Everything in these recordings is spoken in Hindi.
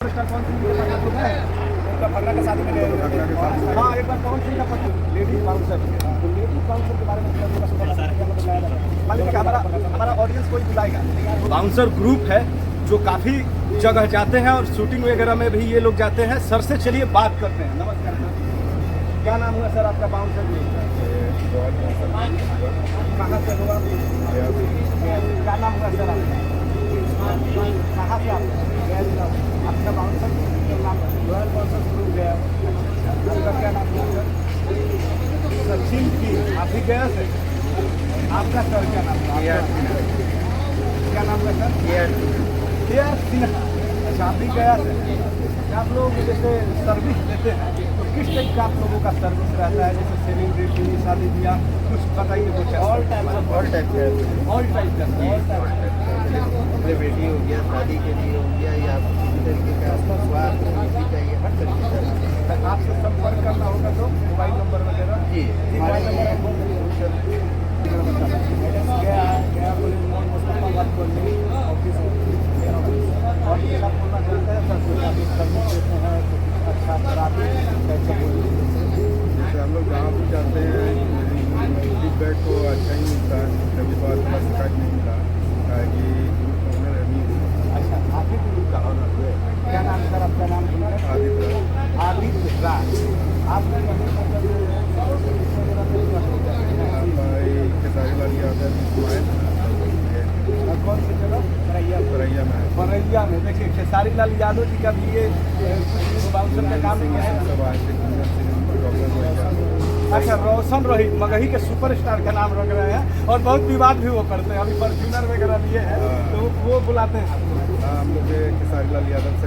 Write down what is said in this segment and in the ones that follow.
कौन सिंह के पास लोग हैं उनका फगड़ा के शादी में गए। हाँ, एक बार कौन सिंह का पति लेडीज बाउंसर, तो लेडीज बाउंसर के बारे में हमारा ऑडियंस कोई बुलाएगा। बाउंसर ग्रुप है जो काफ़ी जगह जाते हैं और शूटिंग वगैरह में भी ये लोग जाते हैं। सर से चलिए बात करते हैं। नमस्कार सर, क्या नाम हुआ सर आपका बाउंसर जी? कहाँ से हुआ? क्या नाम हुआ सर आपका? कहाँ से आपका बाउंसर नाम रॉयल बाउंसर ग्रुप गया, आपका क्या नाम हुआ सर? सचिन की। आप भी गया सर? आपका सर क्या नाम था? क्या नाम है सर? सिन्हा। अच्छा, आप भी गया सर? आप लोग जैसे सर्विस देते हैं तो किस टाइप का आप लोगों का सर्विस रहता है? जैसे सेलिब्रिटी, शादी ब्याह, कुछ बताइए कुछ। ऑल टाइप का बेटी हो गया, शादी के लिए हो गया, या किसी तरीके का स्वास्थ्य चाहिए, हर तरीके का। आपसे संपर्क करना होगा तो मोबाइल नंबर वगैरह जी मोबाइल नंबर ऑफिस और ये सब बोलना चाहते हैं सर, सर्विस देते हैं अच्छा खराबी कैसे बोलिए? जैसे हम लोग जहाँ भी जाते हैं फीडबैक को अच्छा ही मिलता है, कभी बार थोड़ा शिकायत नहीं मिला कि ऑनर है नहीं। अच्छा, आप ही ग्रुप का ऑनर हुए? क्या नाम सर आपका? नाम आदित्य राज। आपने खेसारी लाल यादव कौन सी जगह? बरैया में। देखिए, खेसारी लाल यादव जी का भी ये बाउंसर का काम किया है। अच्छा, रोशन रोहित मगही के सुपरस्टार का नाम रख रहे हैं और बहुत विवाद भी वो करते हैं। अभी फॉर्च्यूनर वगैरह लिए हैं तो वो बुलाते हैं हम लोग खेसारी लाल यादव से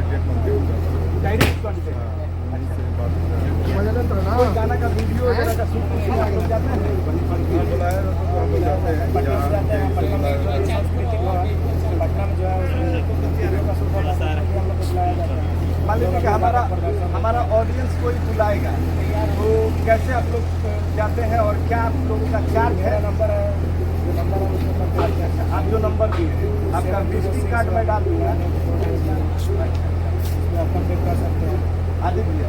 डायरेक्ट कॉन्टेक्ट। कोई गाना का वीडियो वगैरह का शूट जाते हैं बुलाया तो हम लोग जाते हैं पटना में जो है मान लीजिए कि हमारा ऑडियंस कोई बुलाएगा तो कैसे आप लोग जाते हैं और क्या आप लोगों का चार्ज है? नंबर है अच्छा, आप जो नंबर दिए आपका विजिटिंग कार्ड में डाल दूँगा, आप कंटेक्ट कर सकते हैं। आदित्य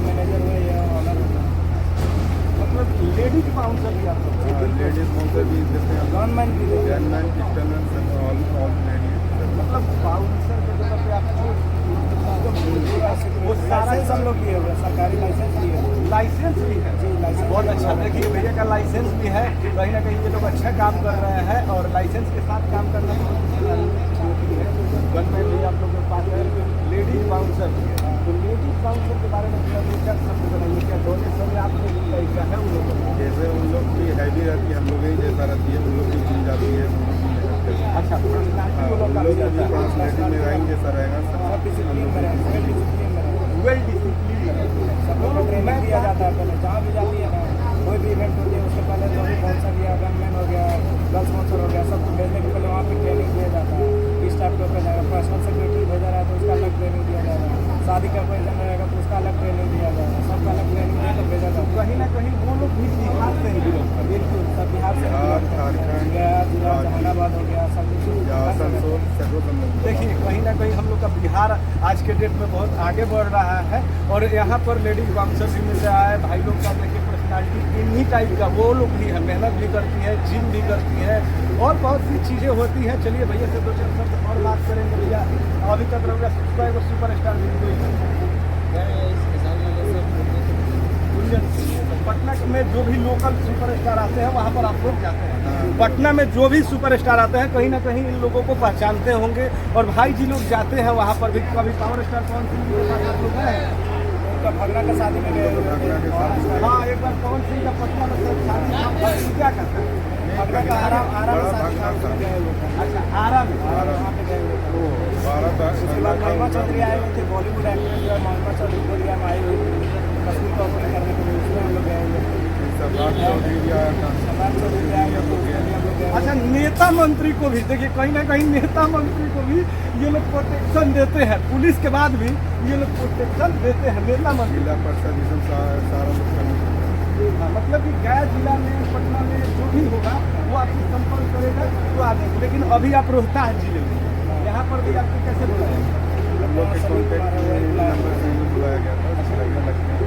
मैनेजर हुए या ऑनर, मतलब लेडीज बाउंसर भी आप लोग? लेडीज बाउंसर भी देते हैं, गनमैन भी देते हैं, ऑल लेडीज। मतलब बाउंसर के जगह पे आपको वो सारा सब लोग लिए हुए सरकारी लाइसेंस लिए हुए। लाइसेंस भी है जी, लाइसेंस बहुत अच्छा। देखिए भैया का लाइसेंस भी है, कहीं ना कहीं ये लोग अच्छा काम कर रहे हैं और लाइसेंस के साथ काम करना गनमैन भी आप लोग के पास है। लेडीज बाउंसर भी है, तो लेडीज बाउंसर के बारे में क्या शब्द बनाइए? क्या डोनेशन में आप लोग क्या है उन लोगों को? जैसे उन लोग की हैवी रहती है, हम लोग ही जैसा रहती है, उन लोग की चीज जाती है। अच्छा, पर्सनालिटी वो लोग का भी रहता है, पर्सनैलिटी में राइंग जैसा रहेगा, सब डिसिप्लिन में रहेंगे, वेल डिसिप्लिन सब लोग को ट्रेनिंग दिया जाता है। पहले जहाँ भी जाती है ना, कोई भी इवेंट होती है उसके पहले जो भी बाउंसर गया, गनमैन हो गया, गर्ल्स बाउंसर हो गया, सबको भेजने के पहले वहाँ पे ट्रेनिंग दिया जाता है। इस टाइप के ऊपर जाएगा, पर्सनल सेक्रेटरी भेजा रहा है तो उसका अलग ट्रेनिंग दिया जाएगा, शादी का कोई जन रहेगा तो उसका अलग ट्रेनिंग दिया जाएगा, सबका अलग ट्रेनिंग देकर भेजा जाता है। कहीं ना कहीं वो लोग भी बिहार से ही बिलोंग करते हैं, बिल्कुल सब बिहार से झारखंड गया, जिला जहानाबाद हो गया, सब देखिए कहीं ना कहीं हम लोग का बिहार आज के डेट में बहुत आगे बढ़ रहा है और यहाँ पर लेडीज बाउंसर भी मिल रहा है। भाई लोग का देखिए पर्सनालिटी इन्हीं टाइप का वो लोग भी है, मेहनत भी करती है, जिम भी करती है और बहुत सी चीज़ें होती हैं। चलिए भैया से दो चार शब्द और बात करेंगे। भैया अभी तक रहेगा वो सुपरस्टार भी पटना में जो भी लोकल सुपरस्टार आते हैं वहाँ पर आप लोग जाते हैं। पटना में जो भी सुपरस्टार आते हैं कहीं ना कहीं इन लोगों को पहचानते होंगे और भाई जी लोग जाते हैं वहाँ पर भी। कभी पावर स्टार कौन सिंह के साथ आप लोग हैं? उनका भगना का शादी में गए। हाँ, एक बार पवन सिंह का पटना में शादी क्या करता है? भगना का आराम अच्छा आराम वहाँ पे गए हुए। उसके बाद महिमा चौधरी आए हुए थे, बॉलीवुड एक्ट्रेस जो है महिमा चौधरी बोलिया में आई हुई थी कश्मीर को ऑपरेट करने के लिए, उसमें हम लोग गए हुए। अच्छा, नेता मंत्री को भी देखिए कहीं ना कहीं नेता मंत्री को भी ये लोग प्रोटेक्शन देते हैं, पुलिस के बाद भी ये लोग प्रोटेक्शन देते हैं। नेता मंत्री जिला परिषद सारा मतलब कि गया जिला में, पटना में जो भी होगा वो आपसे संपर्क करेगा तो आ जाएंगे। लेकिन अभी आप रोहतास जिले में, यहाँ पर भी आपको कैसे बुलाएंगे? हम लोग के कॉन्टेक्ट नंबर से ही बुलाया गया था, उसके लगे लगते हैं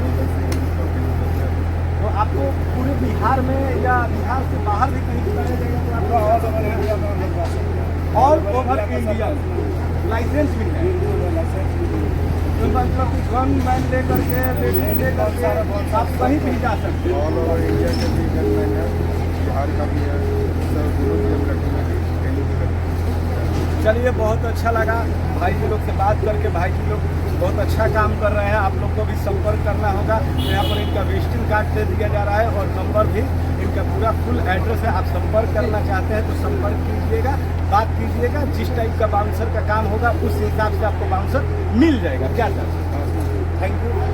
उधर से काफी मदद है। तो आपको पूरे बिहार में या बिहार से बाहर भी कहीं कराया जाएगा तो ऑल ओवर इंडिया लाइसेंस भी है। तो मतलब कि गन मैन ले करके ले करके आप कहीं भी जा सकते हैं। ऑल ओवर इंडिया के भी गनमैन है, बिहार का भी है, सब दोनों भी हम रखेंगे, कहीं भी रखेंगे। चलिए बहुत अच्छा लगा भाई जी लोग से बात करके। भाई जी लोग बहुत अच्छा काम कर रहे हैं, आप लोग को भी संपर्क करना होगा। तो यहाँ पर इनका विजिटिंग कार्ड दे दिया जा रहा है और नंबर भी, इनका पूरा फुल एड्रेस है। आप संपर्क करना चाहते हैं तो संपर्क कीजिएगा, बात कीजिएगा। जिस टाइप का बाउंसर का काम होगा उस हिसाब से आपको बाउंसर मिल जाएगा। क्या सर? Thank you.